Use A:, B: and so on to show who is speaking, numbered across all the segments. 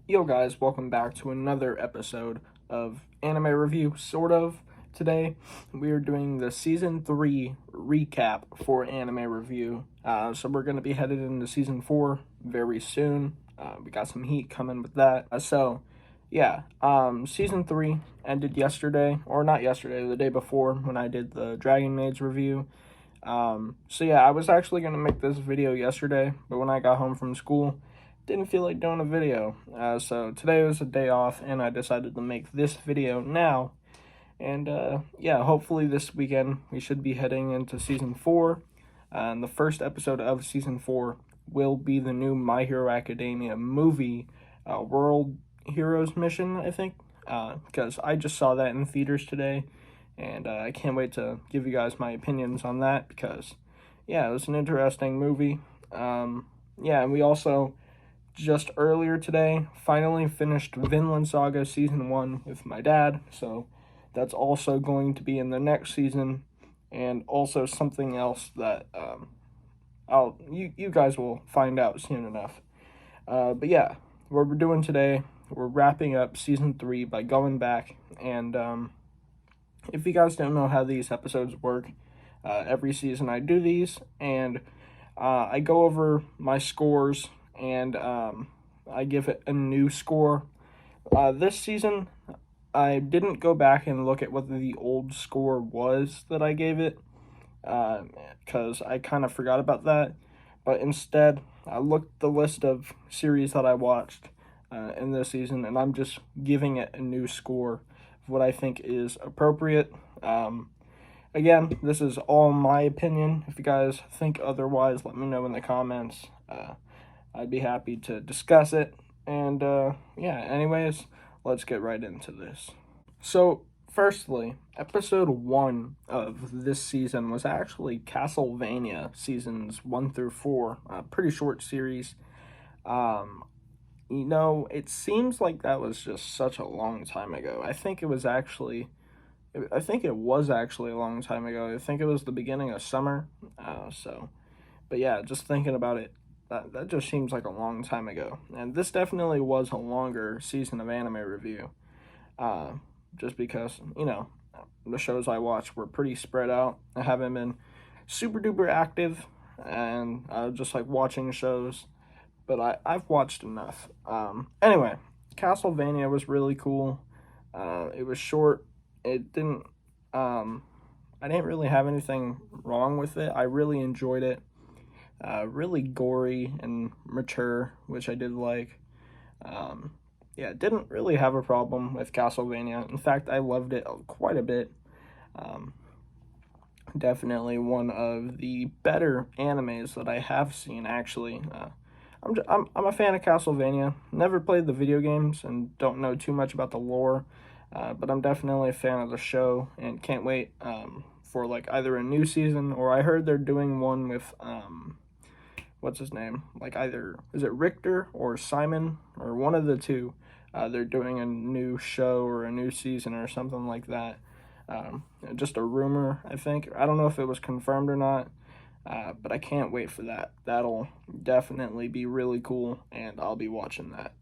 A: Yo guys, welcome back to another episode of Anime Review, sort of. Today, we are doing the Season 3 recap for Anime Review. So we're going to be headed into Season 4 very soon. We got some heat coming with that. Season 3 ended yesterday, or not yesterday, the day before when I did the Dragon Maids review. I was actually going to make this video yesterday, but when I got home from school, didn't feel like doing a video. So today was a day off, and I decided to make this video now. And hopefully this weekend we should be heading into Season 4. And the first episode of Season 4 will be the new My Hero Academia movie, World Heroes Mission, I think. Because I just saw that in theaters today. And I can't wait to give you guys my opinions on that because, it was an interesting movie. And we also, just earlier today, finally finished Vinland Saga Season 1 with my dad. So that's also going to be in the next season. And also something else that you guys will find out soon enough. What we're doing today, we're wrapping up Season 3 by going back and... if you guys don't know how these episodes work, every season I do these, and I go over my scores, and I give it a new score. This season, I didn't go back and look at what the old score was that I gave it, because I kind of forgot about that, but instead, I looked at the list of series that I watched in this season, and I'm just giving it a new score. What I think is appropriate. Again, this is all my opinion. If you guys think otherwise, let me know in the comments. I'd be happy to discuss it. And anyways, let's get right into this. So, firstly, episode 1 of this season was actually Castlevania seasons 1 through 4. A pretty short series. It seems like that was just such a long time ago. I think it was actually a long time ago. I think it was the beginning of summer. Just thinking about it, that just seems like a long time ago. And this definitely was a longer season of Anime Review. Just because, the shows I watched were pretty spread out. I haven't been super duper active and just like watching shows. But I've watched enough. Anyway, Castlevania was really cool. It was short. It didn't... I didn't really have anything wrong with it. I really enjoyed it. Really gory and mature, which I did like. Didn't really have a problem with Castlevania. In fact, I loved it quite a bit. Definitely one of the better animes that I have seen, actually. I'm a fan of Castlevania. Never played the video games and don't know too much about the lore, but I'm definitely a fan of the show and can't wait for like either a new season or I heard they're doing one with what's his name? Like either is it Richter or Simon or one of the two? They're doing a new show or a new season or something like that. Just a rumor, I think. I don't know if it was confirmed or not. But I can't wait for that. That'll definitely be really cool, and I'll be watching that.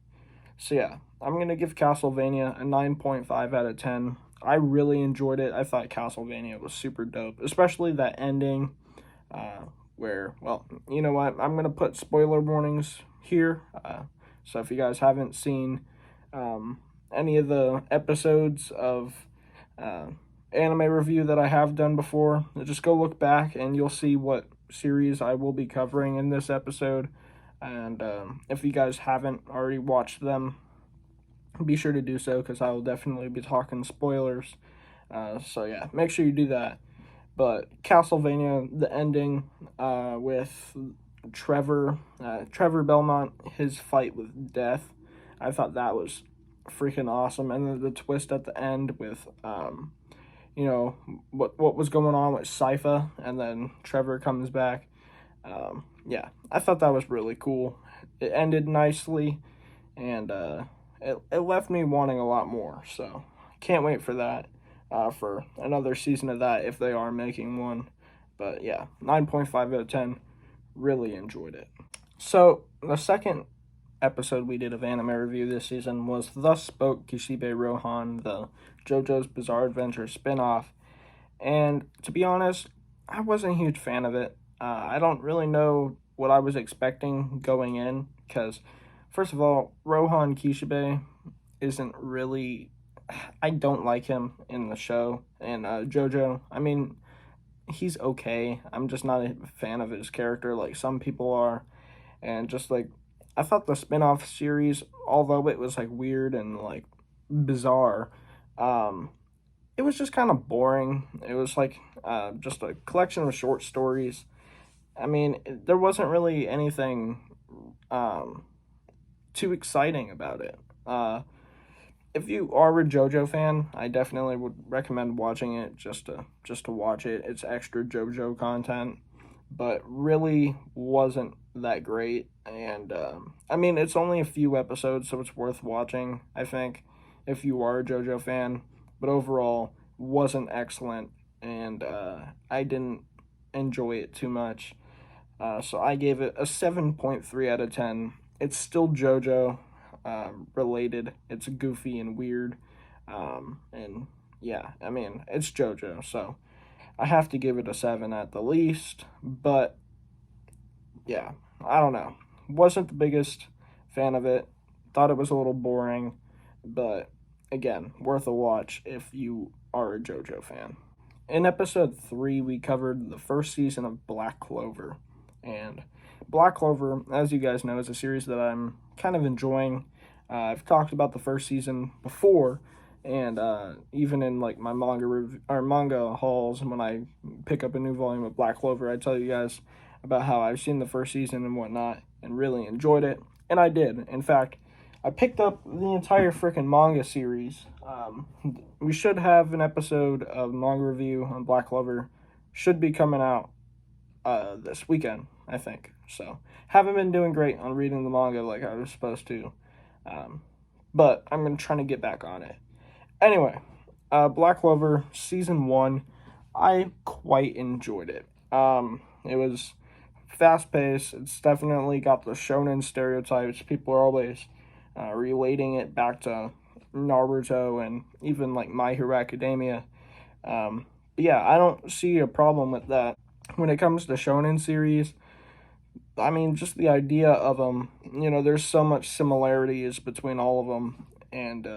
A: So I'm going to give Castlevania a 9.5 out of 10. I really enjoyed it. I thought Castlevania was super dope, especially that ending where, you know what? I'm going to put spoiler warnings here. So if you guys haven't seen any of the episodes of Anime Review that I have done before, just go look back and you'll see what series I will be covering in this episode. And if you guys haven't already watched them, be sure to do so because I will definitely be talking spoilers. Make sure you do that. But Castlevania, the ending with Trevor Belmont, his fight with death, I thought that was freaking awesome. And then the twist at the end with what was going on with Sypha, and then Trevor comes back. I thought that was really cool. It ended nicely, and it left me wanting a lot more. So can't wait for that, for another season of that if they are making one. But 9.5 out of 10. Really enjoyed it. So the second episode we did of anime review this season was Thus Spoke Kishibe Rohan, the JoJo's Bizarre Adventure spin-off. And to be honest, I wasn't a huge fan of it. I don't really know what I was expecting going in, because, first of all, Rohan Kishibe isn't really. I don't like him in the show. And JoJo, I mean, he's okay. I'm just not a fan of his character like some people are. And just like, I thought the spin off series, although it was like weird and like bizarre, um, it was just kind of boring. It was like just a collection of short stories. I mean, there wasn't really anything um, too exciting about it. If you are a JoJo fan, I definitely would recommend watching it just to watch it. It's extra JoJo content, but really wasn't that great. And I mean, it's only a few episodes, so it's worth watching, I think, if you are a JoJo fan. But overall, wasn't excellent, and I didn't enjoy it too much. So I gave it a 7.3 out of 10. It's still JoJo related. It's goofy and weird. And yeah, I mean, it's JoJo, so I have to give it a 7 at the least. But yeah, I don't know. Wasn't the biggest fan of it. Thought it was a little boring. But again, worth a watch if you are a JoJo fan. In episode 3, we covered the first season of Black Clover. And Black Clover, as you guys know, is a series that I'm kind of enjoying. I've talked about the first season before, and even in like my manga hauls, when I pick up a new volume of Black Clover, I tell you guys about how I've seen the first season and whatnot, and really enjoyed it. And I did. In fact, I picked up the entire freaking manga series. We should have an episode of manga review on Black Clover. Should be coming out this weekend, I think. So, haven't been doing great on reading the manga like I was supposed to. But I'm going to try to get back on it. Anyway, Black Clover Season 1, I quite enjoyed it. It was fast-paced. It's definitely got the shonen stereotypes. People are always relating it back to Naruto and even like My Hero Academia. But yeah, I don't see a problem with that. When it comes to shonen series, I mean, just the idea of them, there's so much similarities between all of them. And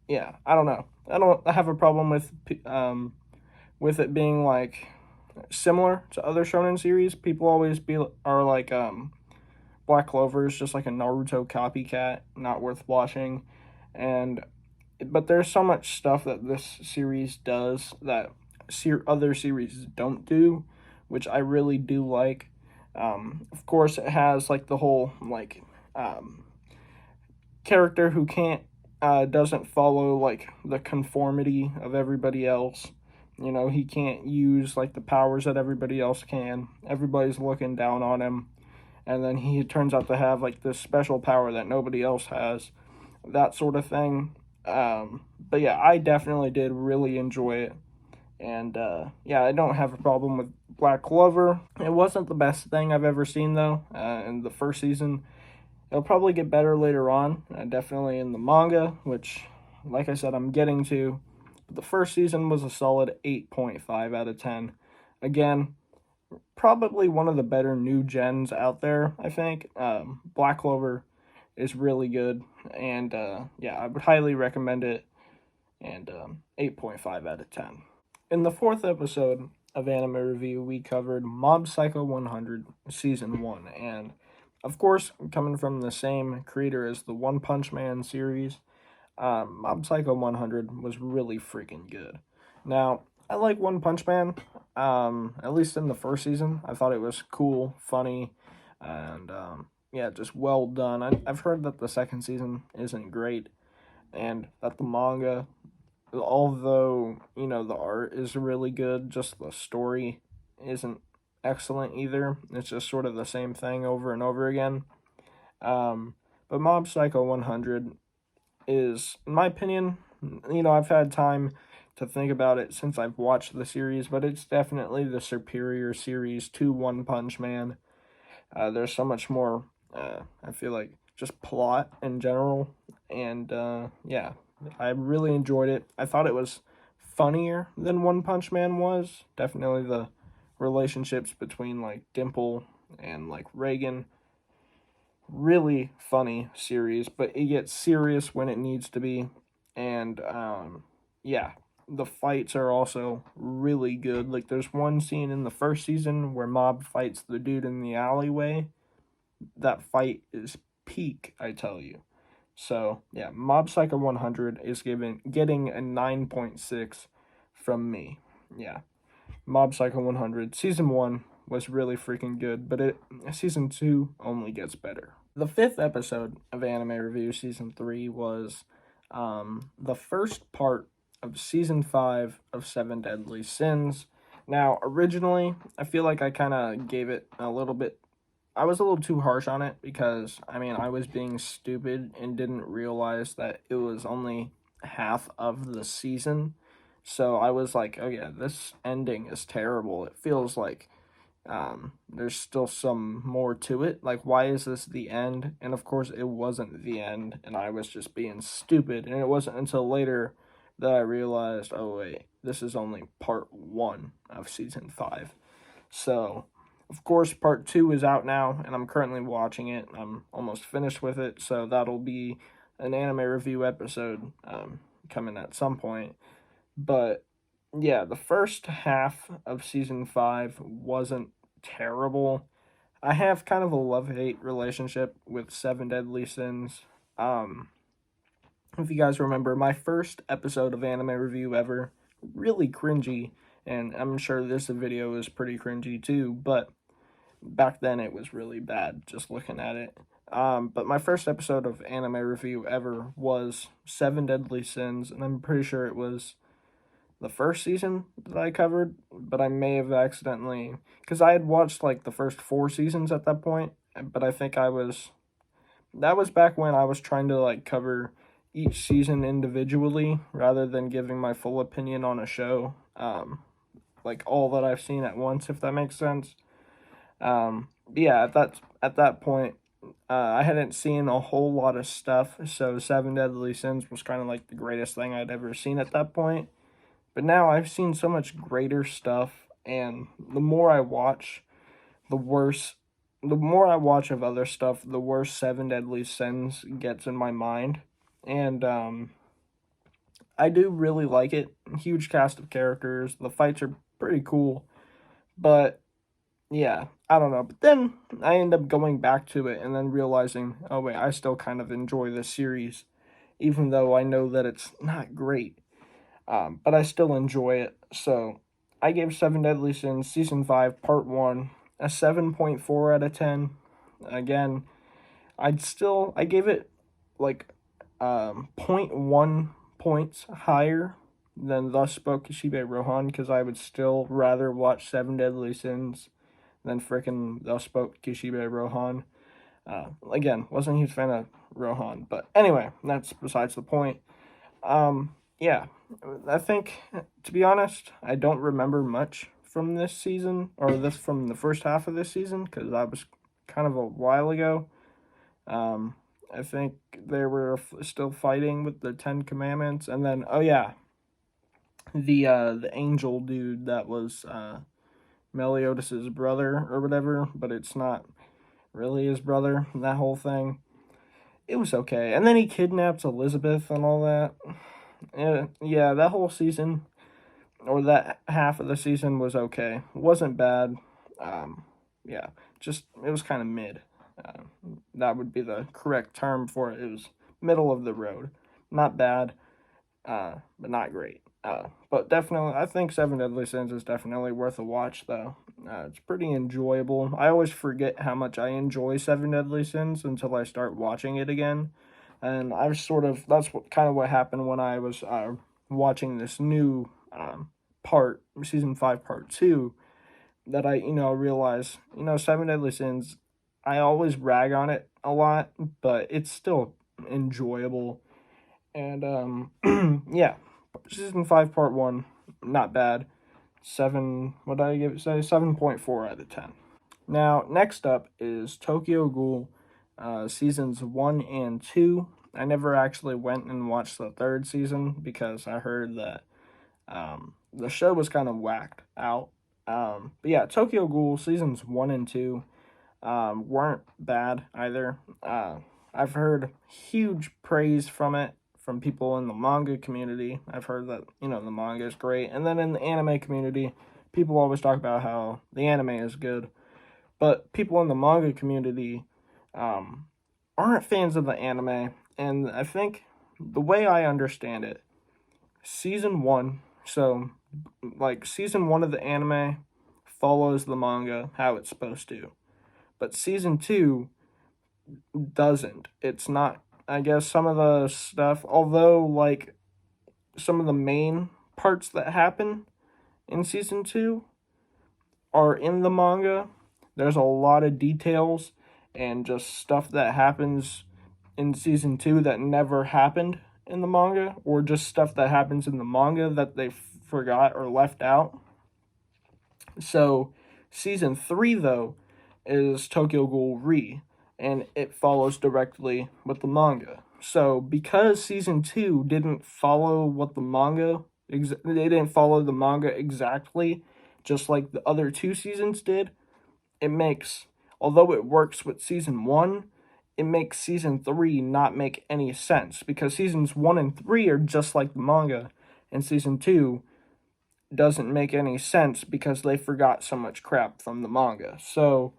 A: yeah, I don't know. I don't have a problem with it being like similar to other shonen series. People always are like Black Clover is just like a Naruto copycat, not worth watching. But there's so much stuff that this series does that other series don't do, which I really do like. Of course, it has like the whole like character who doesn't follow like the conformity of everybody else. He can't use like the powers that everybody else can. Everybody's looking down on him, and then he turns out to have like this special power that nobody else has, that sort of thing. But yeah, I definitely did really enjoy it. And yeah, I don't have a problem with Black Clover. It wasn't the best thing I've ever seen, though, in the first season. It'll probably get better later on, definitely in the manga, which, like I said, I'm getting to. But the first season was a solid 8.5 out of 10. Again, probably one of the better new gens out there, I think. Black Clover is really good, and yeah, I would highly recommend it, and 8.5 out of 10. In the fourth episode of Anime Review, we covered Mob Psycho 100 Season 1, and of course, coming from the same creator as the One Punch Man series, Mob Psycho 100 was really freaking good. Now, I like One Punch Man, at least in the first season. I thought it was cool, funny, and yeah, just well done. I've heard that the second season isn't great, and that the manga, although the art is really good, just the story isn't excellent either. It's just sort of the same thing over and over again. But Mob Psycho 100 is, in my opinion, I've had time to think about it since I've watched the series, but it's definitely the superior series to One Punch Man. There's so much more, I feel like, just plot in general. And yeah, I really enjoyed it. I thought it was funnier than One Punch Man was. Definitely the relationships between like Dimple and like Reagan, really funny series, but it gets serious when it needs to be. And yeah, the fights are also really good. Like there's one scene in the first season where Mob fights the dude in the alleyway. That fight is peak, I tell you. So yeah, Mob Psycho 100 is getting a 9.6 from me. Yeah, Mob Psycho 100 season 1 was really freaking good, but season 2 only gets better. The fifth episode of Anime Review Season 3 was the first part of Season 5 of Seven Deadly Sins. Now, originally, I feel like I kind of gave it a little bit. I was a little too harsh on it because, I mean, I was being stupid and didn't realize that it was only half of the season. So I was like, oh yeah, this ending is terrible. It feels like there's still some more to it. Like, why is this the end? And of course, it wasn't the end, and I was just being stupid. And it wasn't until later that I realized, oh wait, this is only part 1 of season 5. So, of course, part 2 is out now, and I'm currently watching it. I'm almost finished with it, so that'll be an anime review episode coming at some point. But yeah, the first half of season 5 wasn't terrible. I have kind of a love-hate relationship with Seven Deadly Sins. If you guys remember, my first episode of anime review ever, really cringy, and I'm sure this video is pretty cringy too, but back then it was really bad just looking at it. But my first episode of anime review ever was Seven Deadly Sins, and I'm pretty sure it was the first season that I covered, but I may have accidentally, because I had watched like the first 4 seasons at that point, but I think that was back when I was trying to like cover each season individually rather than giving my full opinion on a show, like all that I've seen at once, if that makes sense. Yeah, at that point, I hadn't seen a whole lot of stuff, so Seven Deadly Sins was kind of like the greatest thing I'd ever seen at that point. But now I've seen so much greater stuff, and the more I watch, the worse. The more I watch of other stuff, the worse Seven Deadly Sins gets in my mind. And I do really like it. Huge cast of characters. The fights are pretty cool. But yeah, I don't know. But then I end up going back to it and then realizing, oh wait, I still kind of enjoy this series, even though I know that it's not great. But I still enjoy it. So I gave Seven Deadly Sins Season 5 Part 1 a 7.4 out of 10. Again, I gave it like zero point 0.1 points higher than Thus Spoke Kishibe Rohan, because I would still rather watch Seven Deadly Sins than frickin' Thus Spoke Kishibe Rohan. Again, wasn't a huge fan of Rohan, but anyway, that's besides the point. Yeah, I think, to be honest, I don't remember much from this season, or this from the first half of this season, because that was kind of a while ago. I think they were still fighting with the Ten Commandments, and then, oh yeah, the angel dude that was Meliodas' brother or whatever, but it's not really his brother, that whole thing. It was okay. And then he kidnaps Elizabeth and all that. Yeah, that whole season, or that half of the season, was okay. It wasn't bad. Yeah, just, it was kind of mid. That would be the correct term for it. It was middle of the road. Not bad, but not great. But definitely, I think Seven Deadly Sins is definitely worth a watch, though. It's pretty enjoyable. I always forget how much I enjoy Seven Deadly Sins until I start watching it again. And I've sort of, that's kind of what happened when I was watching this new season 5, part 2, that I, realize, Seven Deadly Sins, I always rag on it a lot, but it's still enjoyable. And, yeah, season 5, part 1, not bad. What did I give it? Say 7.4 out of 10. Now, next up is Tokyo Ghoul seasons 1 and 2. I never actually went and watched the third season because I heard that the show was kind of whacked out. But yeah, Tokyo Ghoul seasons 1 and 2 weren't bad either. I've heard huge praise from it from people in the manga community. I've heard that, the manga is great. And then in the anime community, people always talk about how the anime is good. But people in the manga community aren't fans of the anime. And I think the way I understand it, season 1, so like season 1 of the anime follows the manga how it's supposed to. But season 2 doesn't. It's not. I guess some of the stuff, although like some of the main parts that happen in season 2 are in the manga, there's a lot of details and just stuff that happens in season 2 that never happened in the manga, or just stuff that happens in the manga that they forgot or left out. So season 3 though is Tokyo Ghoul Re, and it follows directly with the manga. So because season 2 didn't follow what the manga they didn't follow the manga exactly, just like the other 2 seasons did, it makes, although it works with season 1, it makes season 3 not make any sense, because seasons 1 and 3 are just like the manga, and season 2 doesn't make any sense because they forgot so much crap from the manga. So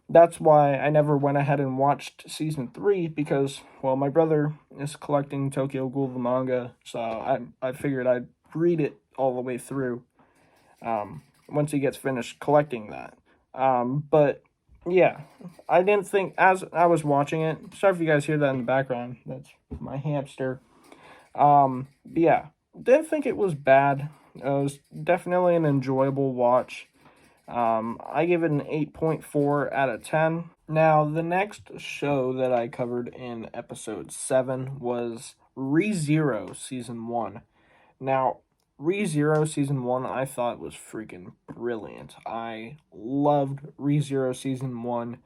A: that's why I never went ahead and watched season 3, because, well, my brother is collecting Tokyo Ghoul the manga, so I figured I'd read it all the way through once he gets finished collecting that. But yeah, I didn't think, as I was watching it, sorry if you guys hear that in the background, that's my hamster. But yeah, didn't think it was bad. It was definitely an enjoyable watch. I give it an 8.4 out of 10. Now, the next show that I covered in episode 7 was ReZero Season 1. Now, ReZero Season 1 I thought was freaking brilliant. I loved ReZero Season 1.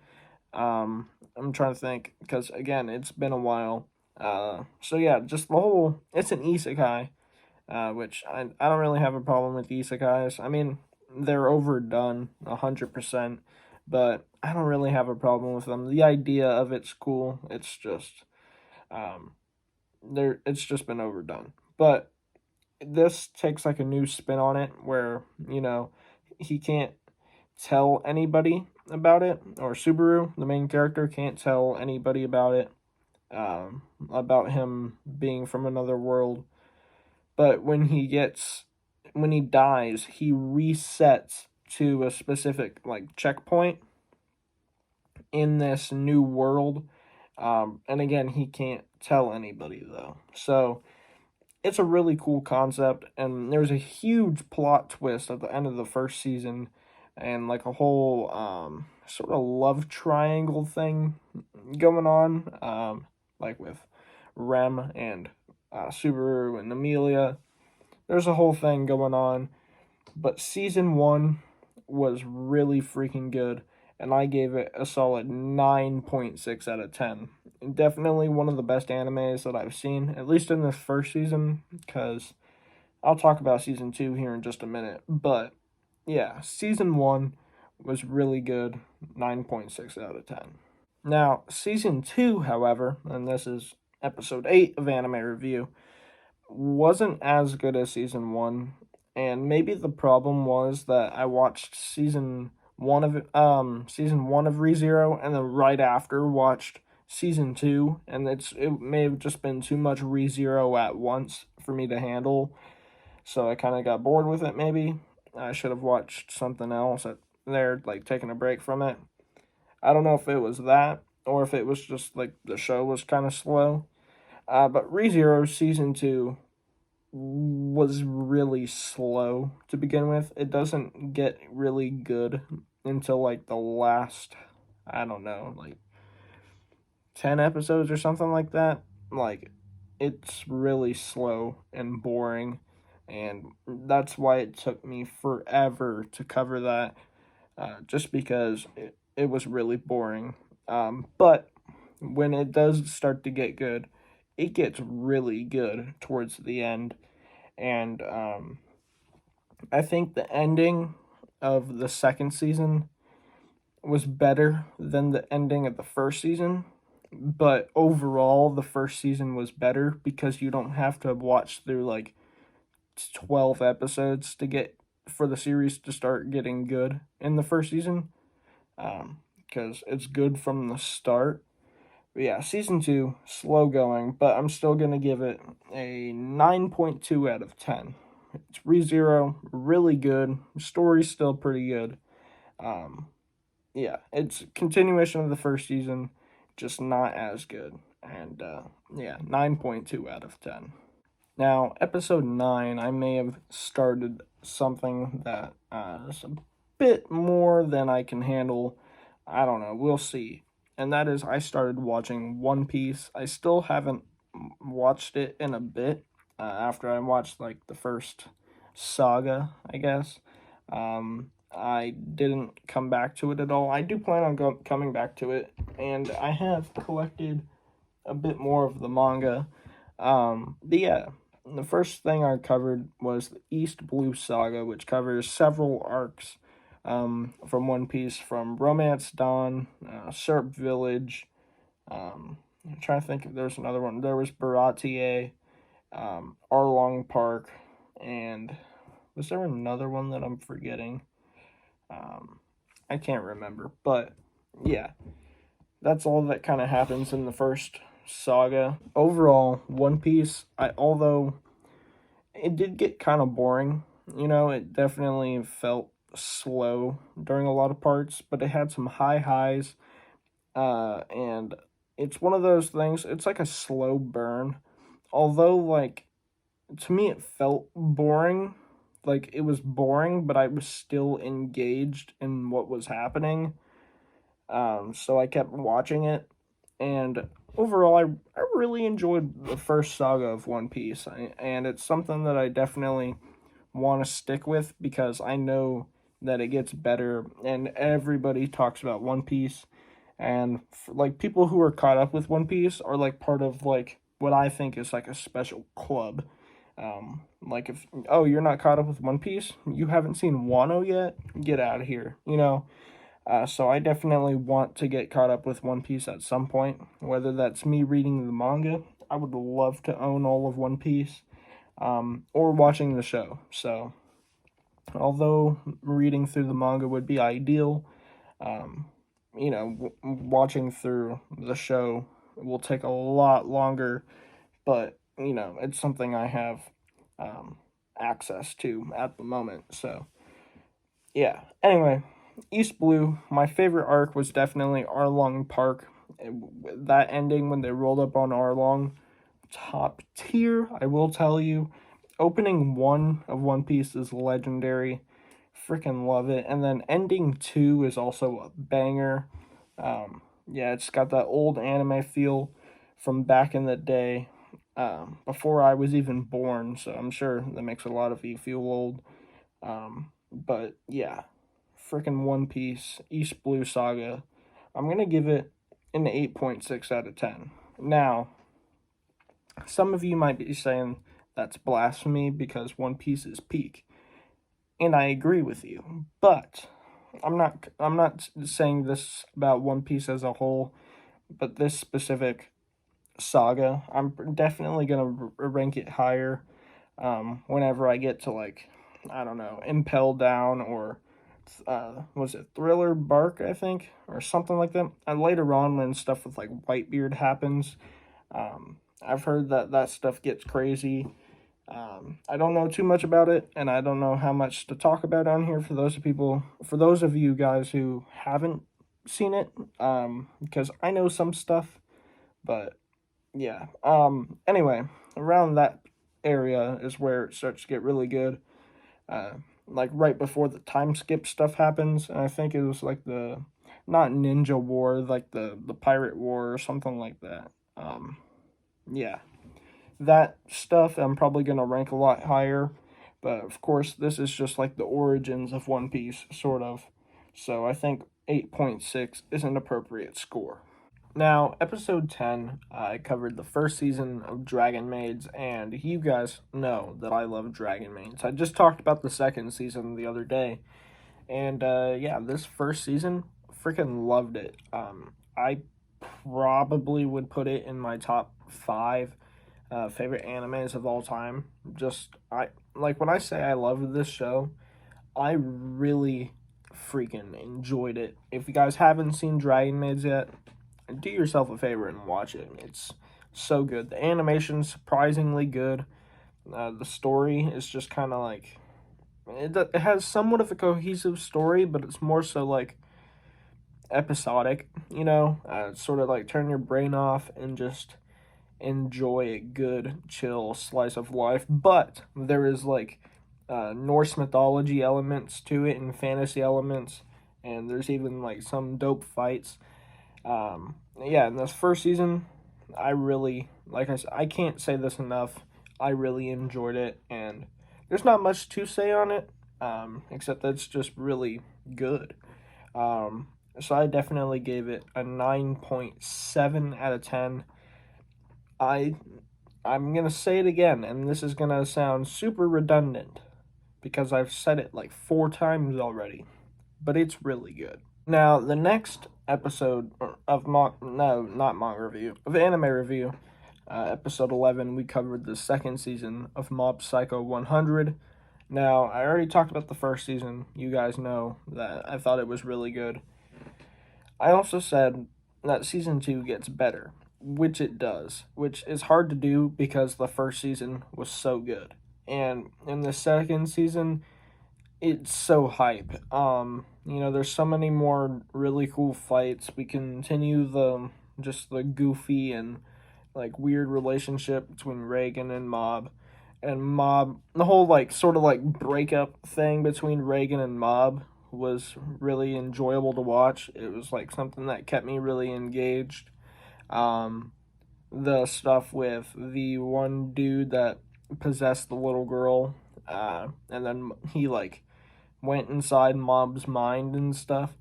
A: I'm trying to think, because again, it's been a while. So yeah, just the whole, it's an isekai, which I don't really have a problem with isekais. I mean, they're overdone 100%, but I don't really have a problem with them. The idea of it's cool. It's just it's just been overdone. But this takes like a new spin on it where, he can't tell anybody about it, or Subaru, the main character, can't tell anybody about it, about him being from another world. But when he dies, he resets to a specific like checkpoint in this new world. And again, he can't tell anybody though. So it's a really cool concept, and there's a huge plot twist at the end of the first season, and like a whole sort of love triangle thing going on, like with Rem and Subaru and Amelia. There's a whole thing going on, but season 1 was really freaking good, and I gave it a solid 9.6 out of 10. Definitely one of the best animes that I've seen, at least in this first season, because I'll talk about season 2 here in just a minute. But yeah, season 1 was really good, 9.6 out of 10. Now, season 2, however, and this is episode 8 of Anime Review, wasn't as good as season 1, and maybe the problem was that I watched season 1 of ReZero, and then right after watched season 2, and it may have just been too much ReZero at once for me to handle, so I kind of got bored with it. Maybe I should have watched something else there, like taking a break from it. I don't know if it was that, or if it was just like the show was kind of slow. But ReZero season 2 was really slow to begin with. It doesn't get really good until like the last, I don't know, like 10 episodes or something like that. Like, it's really slow and boring, and that's why it took me forever to cover that, just because it was really boring. But when it does start to get good, it gets really good towards the end. And I think the ending of the second season was better than the ending of the first season. But overall, the first season was better because you don't have to watch through like 12 episodes to get for the series to start getting good in the first season. Because it's good from the start. But yeah, season 2, slow going, but I'm still going to give it a 9.2 out of 10. It's ReZero, really good. Story's still pretty good. Yeah, it's continuation of the first season, just not as good. And yeah, 9.2 out of 10. Now, episode 9, I may have started something that is a bit more than I can handle. I don't know, we'll see. And that is, I started watching One Piece. I still haven't watched it in a bit after I watched like the first saga, I guess. I didn't come back to it at all. I do plan on coming back to it, and I have collected a bit more of the manga. But yeah, the first thing I covered was the East Blue Saga, which covers several arcs from One Piece, from Romance Dawn, Syrup Village. I'm trying to think if there's another one. There was Baratie, Arlong Park, and was there another one that I'm forgetting? I can't remember, but yeah, that's all that kind of happens in the first saga. Overall, One Piece, although it did get kind of boring, it definitely felt slow during a lot of parts, but it had some high highs, and it's one of those things, it's like a slow burn. Although, like, to me, it felt boring. Like, it was boring, but I was still engaged in what was happening. So I kept watching it, and overall, I really enjoyed the first saga of One Piece, and it's something that I definitely want to stick with because I know that it gets better, and everybody talks about One Piece, and like people who are caught up with One Piece are like part of like what I think is like a special club. Like if you're not caught up with One Piece, you haven't seen Wano yet, get out of here, So I definitely want to get caught up with One Piece at some point, whether that's me reading the manga. I would love to own all of One Piece, or watching the show. So, although reading through the manga would be ideal, um, watching through the show will take a lot longer, but, it's something I have access to at the moment. So, yeah. Anyway, East Blue, my favorite arc was definitely Arlong Park. That ending when they rolled up on Arlong, top tier, I will tell you. Opening 1 of One Piece is legendary. Freaking love it. And then ending 2 is also a banger. Yeah, it's got that old anime feel from back in the day, before I was even born. So I'm sure that makes a lot of you feel old. But yeah, freaking One Piece, East Blue Saga. I'm going to give it an 8.6 out of 10. Now, some of you might be saying that's blasphemy because One Piece is peak. And I agree with you. But I'm not saying this about One Piece as a whole, but this specific saga, I'm definitely going to rank it higher whenever I get to like, I don't know, Impel Down, or was it Thriller Bark, I think, or something like that. And later on, when stuff with like Whitebeard happens, I've heard that stuff gets crazy. I don't know too much about it, and I don't know how much to talk about on here for those of you guys who haven't seen it, because I know some stuff, but yeah. Anyway, around that area is where it starts to get really good. Like right before the time skip stuff happens, and I think it was like the not Ninja War, like the Pirate War or something like that. Yeah, that stuff I'm probably gonna rank a lot higher, but of course this is just like the origins of One Piece, sort of. So I think 8.6 is an appropriate score. Now, episode 10, I covered the first season of Dragon Maids, and you guys know that I love Dragon Maids. I just talked about the second season the other day, and yeah, this first season, freaking loved it. I probably would put it in my top five favorite animes of all time. Just, I like when I say I love this show, I really freaking enjoyed it. If you guys haven't seen Dragon Maids yet, do yourself a favor and watch it. It's so good. The animation's surprisingly good. The story is just kind of like it has somewhat of a cohesive story, but it's more so like episodic. Sort of like turn your brain off and just enjoy a good, chill slice of life. But there is like Norse mythology elements to it and fantasy elements, and there's even like some dope fights. Yeah, in this first season, I really, like I said, I can't say this enough. I really enjoyed it, and there's not much to say on it, except that it's just really good. So I definitely gave it a 9.7 out of 10. I I'm gonna say it again, and this is gonna sound super redundant because I've said it like 4 times already, but it's really good. Now, the next episode of no, not manga review, of anime review, episode 11, we covered the second season of Mob Psycho 100. Now, I already talked about the first season. You guys know that I thought it was really good. I also said that season 2 gets better, which it does, which is hard to do because the first season was so good. And in the second season, it's so hype. There's so many more really cool fights. We continue the goofy and like weird relationship between Reagan and Mob. And Mob, the whole like sort of like breakup thing between Reagan and Mob was really enjoyable to watch. It was like something that kept me really engaged. Um, the stuff with the one dude that possessed the little girl, and then he like went inside Mob's mind and stuff.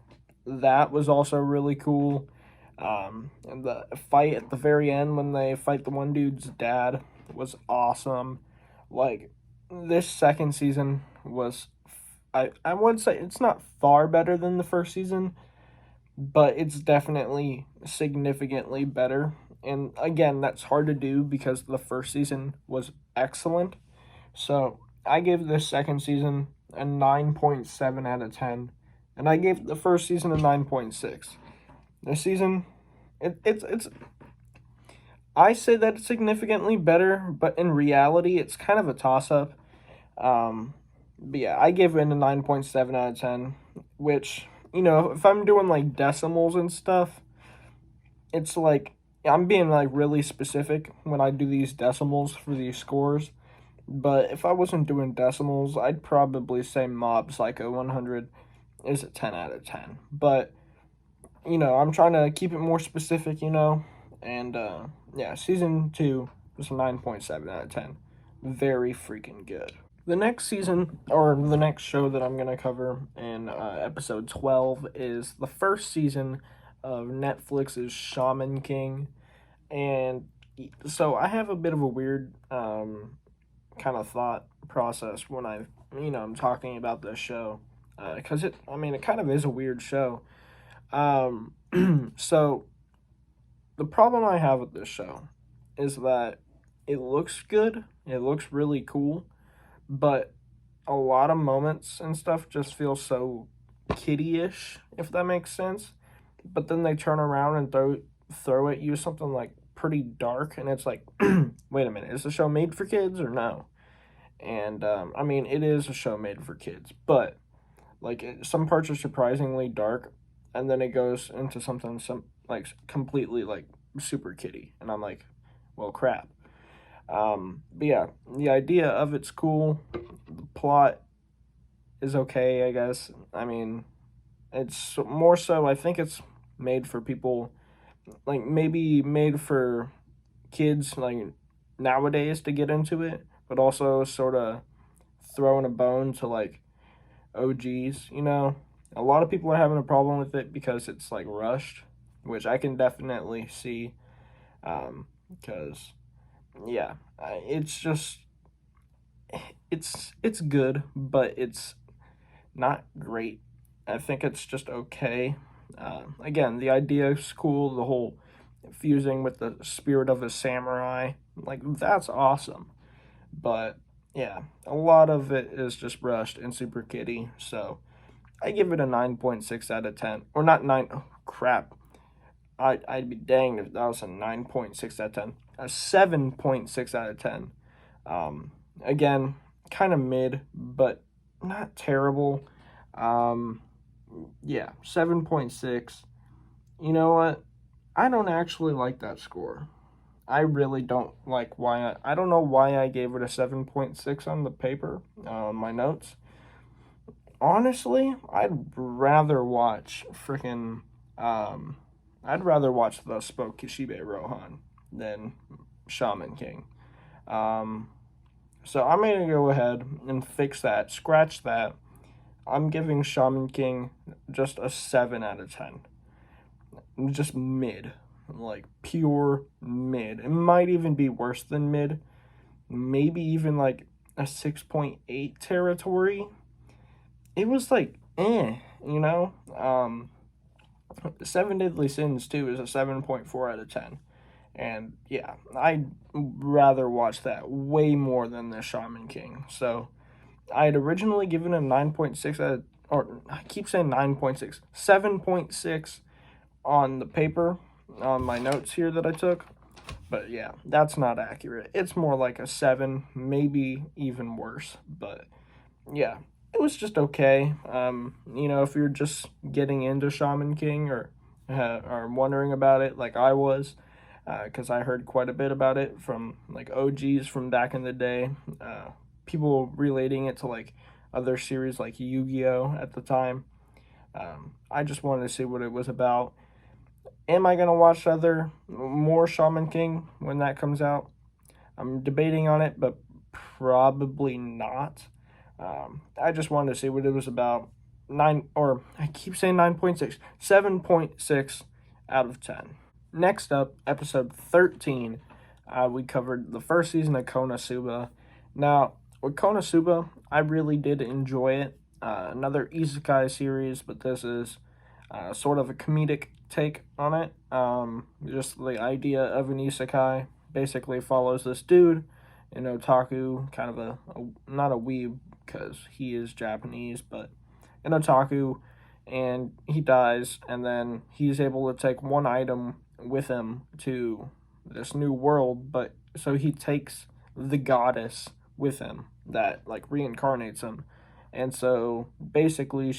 A: That was also really cool. And the fight at the very end when they fight the one dude's dad was awesome. Like, this second season was, I would say it's not far better than the first season, but it's definitely significantly better. And again, that's hard to do because the first season was excellent. So I gave this second season a 9.7 out of 10, and I gave the first season a 9.6. This season, it's I say that it's significantly better, but in reality, it's kind of a toss up. But yeah, I gave it a 9.7 out of 10, which, if I'm doing like decimals and stuff, it's like I'm being like really specific when I do these decimals for these scores. But if I wasn't doing decimals, I'd probably say Mob Psycho 100 is a 10 out of 10. But, I'm trying to keep it more specific, and yeah, season 2 was a 9.7 out of 10. Very freaking good. The next season, or the next show that I'm going to cover in episode 12, is the first season of Netflix's Shaman King. And so I have a bit of a weird kind of thought process when I'm talking about this show. Because it kind of is a weird show. So the problem I have with this show is that it looks good, it looks really cool, but a lot of moments and stuff just feel so kiddie-ish, if that makes sense. But then they turn around and throw at you something like pretty dark, and it's like, wait a minute, is the show made for kids or no? And it is a show made for kids, but like some parts are surprisingly dark, and then it goes into some like completely like super kiddie, and I'm like, well, crap. But yeah, the idea of it's cool. The plot is okay, I guess. It's more so. I think it's made for people, like maybe made for kids like nowadays to get into it, but also sort of throwing a bone to like OGs. A lot of people are having a problem with it because it's like rushed, which I can definitely see. Because yeah, it's just it's good, but it's not great. I think it's just okay. Again, the idea is cool. The whole fusing with the spirit of a samurai, like that's awesome. But yeah, a lot of it is just rushed and super kiddie. So I give it a 9.6 out of 10. Or not 9. Oh, crap. I'd be danged if that was a 9.6 out of 10. A 7.6 out of 10. Again, kind of mid, but not terrible. Um, yeah, 7.6. You know what? I don't actually like that score. I really don't like why I don't know why I gave it a 7.6 on the paper, my notes. Honestly, um, I'd rather watch the Spoke Kishibe Rohan than Shaman King. Um, so I'm gonna go ahead and fix that, scratch that. I'm giving Shaman King just a 7 out of 10. Just mid. Like pure mid. It might even be worse than mid. Maybe even like a 6.8 territory. It was like you know? Seven Deadly Sins 2 is a 7.4 out of 10. And yeah, I'd rather watch that way more than the Shaman King. So I had originally given a 9.6 out of, or I keep saying 9.6, 7.6 on the paper, on my notes here that I took. But yeah, that's not accurate. It's more like a 7, maybe even worse. But yeah, it was just okay. If you're just getting into Shaman King or wondering about it like I was, because I heard quite a bit about it from like OGs from back in the day, people relating it to like other series like Yu-Gi-Oh at the time. I just wanted to see what it was about. Am I gonna watch more Shaman King when that comes out? I'm debating on it, but probably not. I just wanted to see what it was about. I keep saying 9.6, 7.6 out of 10. Next up, episode 13, we covered the first season of Konosuba. Now, with Konosuba, I really did enjoy it. Another isekai series, but this is sort of a comedic take on it. Just the idea of an isekai basically follows this dude, an otaku, kind of not a weeb because he is Japanese, but an otaku, and he dies, and then he's able to take one item with him to this new world, but so he takes the goddess with him that like reincarnates him. And so basically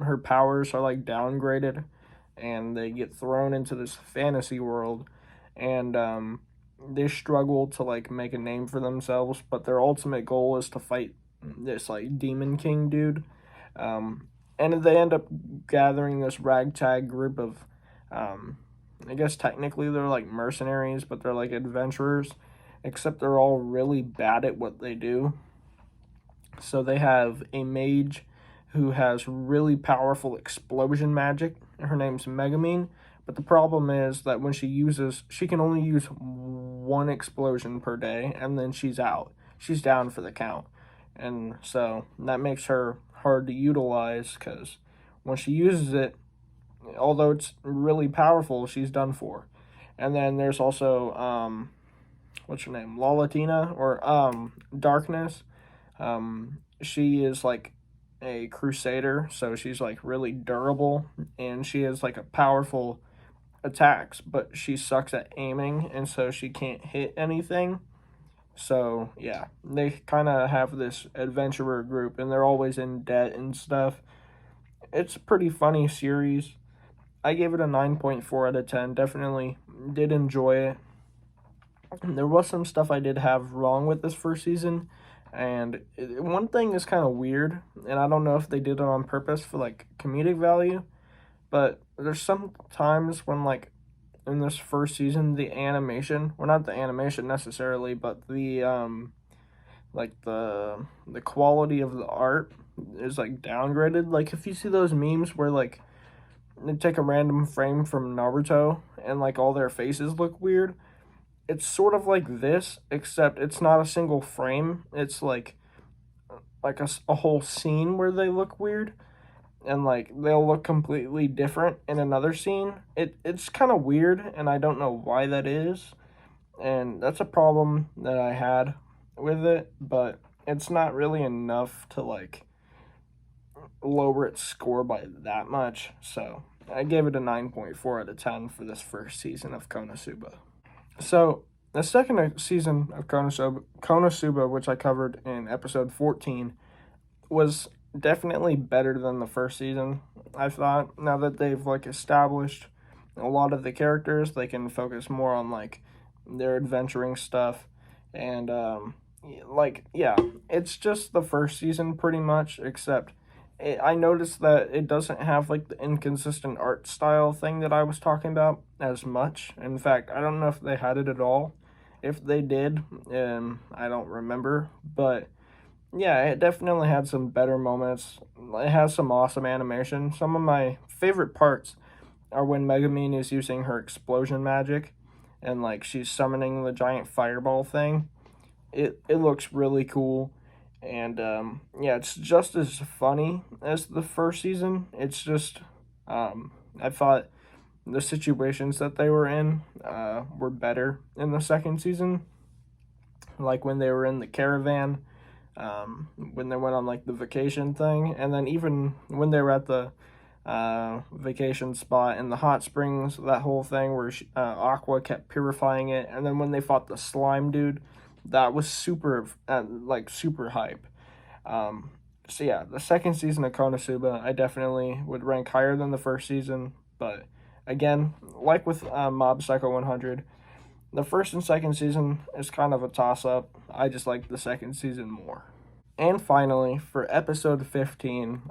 A: her powers are like downgraded and they get thrown into this fantasy world, and they struggle to like make a name for themselves, but their ultimate goal is to fight this like demon king dude. And they end up gathering this ragtag group of I guess technically they're like mercenaries, but they're like adventurers, except they're all really bad at what they do. So they have a mage who has really powerful explosion magic. Her name's Megumin, but the problem is that when she can only use one explosion per day, and then she's out. She's down for the count. And so that makes her hard to utilize because when she uses it, although it's really powerful, she's done for. And then there's also what's her name, Lalatina, or Darkness. She is like a crusader, so she's like really durable, and she has like a powerful attacks, but she sucks at aiming, and so she can't hit anything. So yeah, they kind of have this adventurer group, and they're always in debt and stuff. It's a pretty funny series. I gave it a 9.4 out of 10. Definitely did enjoy it. There was some stuff I did have wrong with this first season, and one thing is kind of weird, and I don't know if they did it on purpose for like comedic value, but there's some times when like in this first season the animation, well, not the animation necessarily, but the quality of the art is like downgraded. Like if you see those memes where like they take a random frame from Naruto and like all their faces look weird. It's sort of like this, except it's not a single frame. It's like a whole scene where they look weird, and like they'll look completely different in another scene. It's kind of weird, and I don't know why that is, and that's a problem that I had with it, but it's not really enough to like lower its score by that much. So I gave it a 9.4 out of 10 for this first season of Konosuba. So the second season of Konosuba, which I covered in episode 14, was definitely better than the first season. I thought, now that they've like established a lot of the characters, they can focus more on like their adventuring stuff, and like yeah, it's just the first season pretty much, except I noticed that it doesn't have like the inconsistent art style thing that I was talking about as much. In fact, I don't know if they had it at all. If they did, I don't remember, but yeah, it definitely had some better moments. It has some awesome animation. Some of my favorite parts are when Megumin is using her explosion magic and like she's summoning the giant fireball thing. It looks really cool, and yeah, it's just as funny as the first season. It's just I thought the situations that they were in were better in the second season, like when they were in the caravan, when they went on like the vacation thing, and then even when they were at the vacation spot in the hot springs, that whole thing where Aqua kept purifying it, and then when they fought the slime dude, that was super like super hype. So yeah, the second season of Konosuba I definitely would rank higher than the first season, but again, like with Mob Psycho 100, the first and second season is kind of a toss up. I just like the second season more. And finally, for episode 15,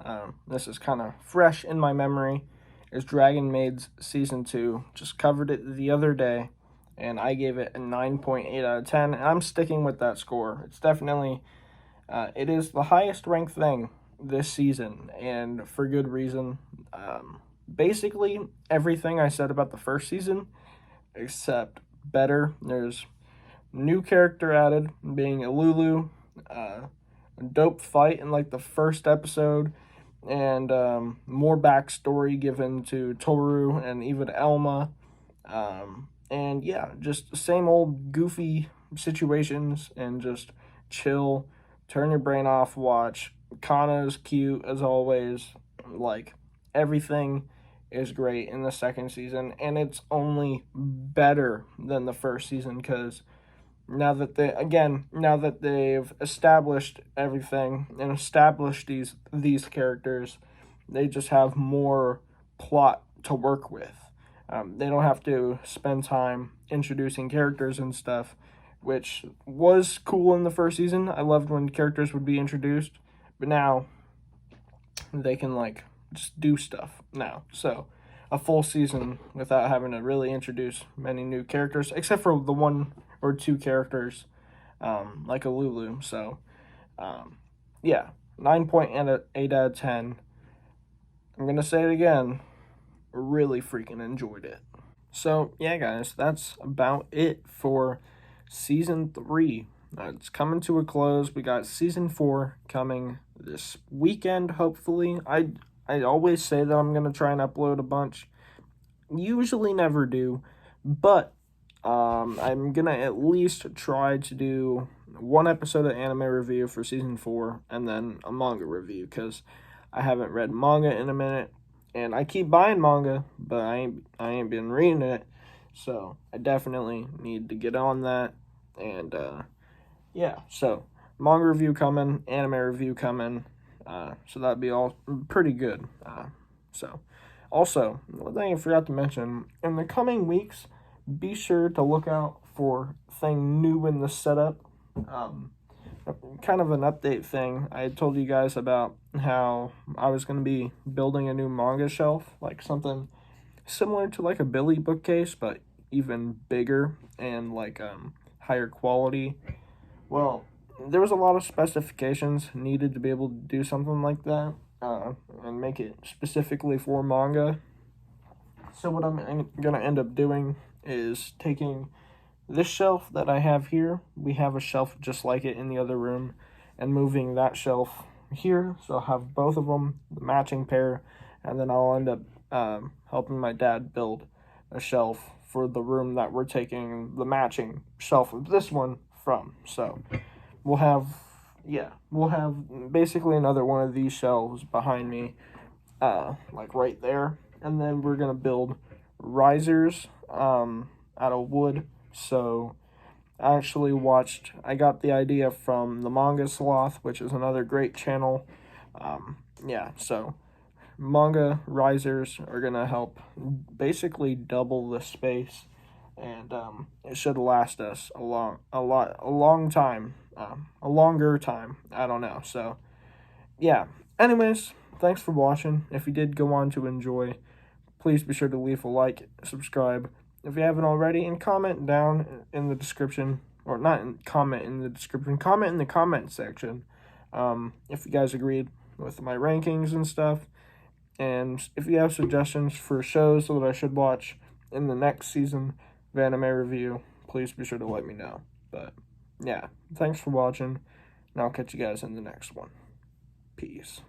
A: this is kind of fresh in my memory, is Dragon Maid's Season 2. Just covered it the other day, and I gave it a 9.8 out of 10, and I'm sticking with that score. It's definitely, it is the highest ranked thing this season, and for good reason. Basically, everything I said about the first season, except better. There's new character added, being Ilulu, a dope fight in like the first episode, and more backstory given to Toru and even Elma. And yeah, just the same old goofy situations, and just chill, turn your brain off, watch. Kana's cute as always. Like, everything is great in the second season, and it's only better than the first season because now that they've established everything and established these characters, they just have more plot to work with. They don't have to spend time introducing characters and stuff, which was cool in the first season. I loved when characters would be introduced, but now they can like just do stuff now. So a full season without having to really introduce many new characters, except for the one or two characters, like a Lulu. So, yeah, 9.8 out of 10. I'm going to say it again. Really freaking enjoyed it. So, yeah, guys, that's about it for Season 3. It's coming to a close. We got Season 4 coming this weekend, hopefully. I always say that I'm going to try and upload a bunch. Usually never do, but I'm going to at least try to do one episode of anime review for Season 4 and then a manga review, because I haven't read manga in a minute, and I keep buying manga, but I ain't been reading it, so I definitely need to get on that. And yeah, so manga review coming, anime review coming, so that'd be all pretty good. So also, one thing I forgot to mention, in the coming weeks, be sure to look out for thing new in the setup. Kind of an update thing. I told you guys about how I was going to be building a new manga shelf, like something similar to like a Billy bookcase, but even bigger and like higher quality. Well, there was a lot of specifications needed to be able to do something like that, and make it specifically for manga. So what I'm going to end up doing is taking this shelf that I have here. We have a shelf just like it in the other room, and moving that shelf here. So I'll have both of them, the matching pair, and then I'll end up helping my dad build a shelf for the room that we're taking the matching shelf of this one from. So we'll have, yeah, we'll have basically another one of these shelves behind me, like right there. And then we're going to build risers out of wood. So I got the idea from the Manga Sloth, which is another great channel. Yeah, so manga risers are going to help basically double the space, and it should last us a long time, a longer time. I don't know. So, yeah. Anyways, thanks for watching. If you did go on to enjoy, please be sure to leave a like, subscribe if you haven't already, and comment down in the description, or not comment in the description, comment in the comment section, if you guys agreed with my rankings and stuff, and if you have suggestions for shows that I should watch in the next season of Anime Review, please be sure to let me know. But yeah, thanks for watching, and I'll catch you guys in the next one. Peace.